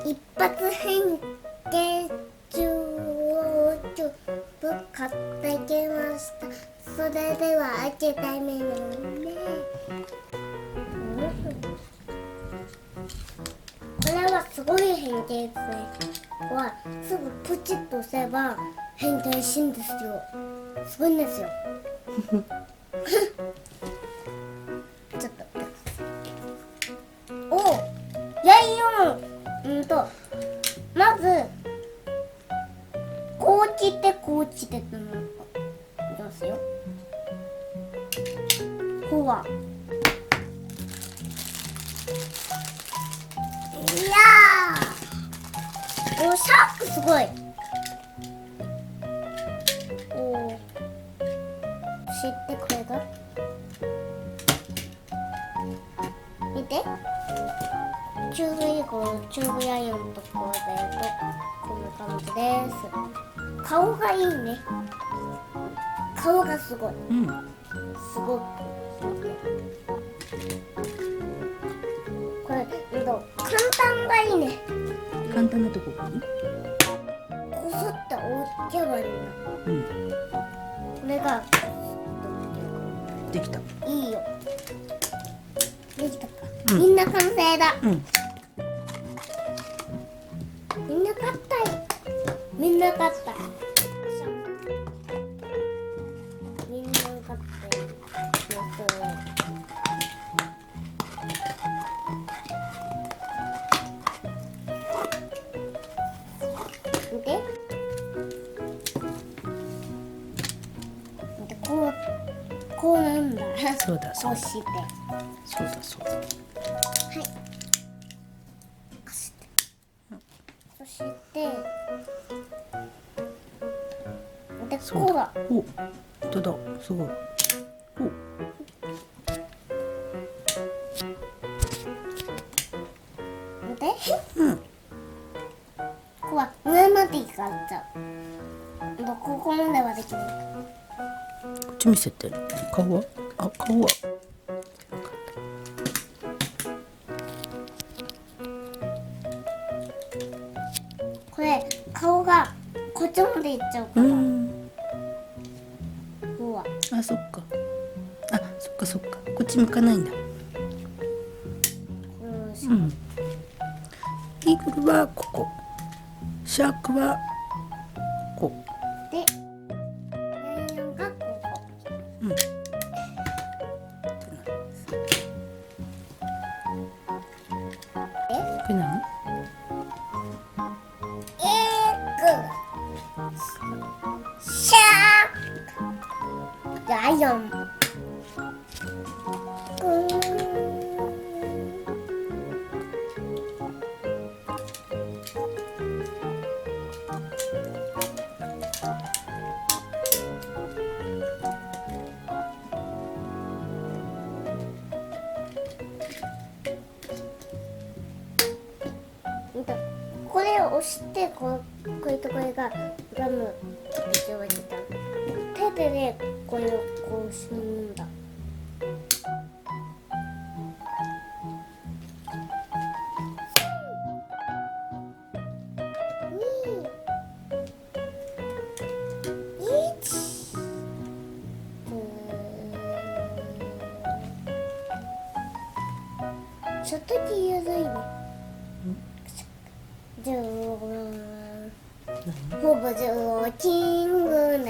一発変形中をちょっと買ってきました。それでは開けてみるね。これはすごい変形ですね。はすぐポチッと押せば変形しんですよ。すごいんですよ。ちょっとおライオンまずこう来てこう来てってのいきますよ。こうはいやーシャークすごい。知ってこれが見てチューブイーゴルチューブライオンとこれとこんな感じです。顔がいいね。顔がすごい、すごくこれ簡単がいいね。簡単なとこがいい。こそって置けばいいな。これができた。いいよ。できたか。みんな完成だ。みんな勝ったよ。みんな勝った。みんな勝って見て。こうなんだ。そうだそうだ。こうして。そうだそうだ。はい。そしてでそうこうだ。お、本当だ。すごい。お。で、ここは上まで行かれちゃう。ここまではできない。こっち見せて。顔は？あ、顔は。これ顔がこっちまで行っちゃうから。こうは。あ、そっか。あ、そっかそっか。こっち向かないんだ。イーグルはここ。シャークはこう。で、ライオンがここ。これ何？シャークライオンこれを押してこういうところがガム一応置いてた。手でねこれをこうするんだ。ちょっと気ゆずいね。ほぼキングだな。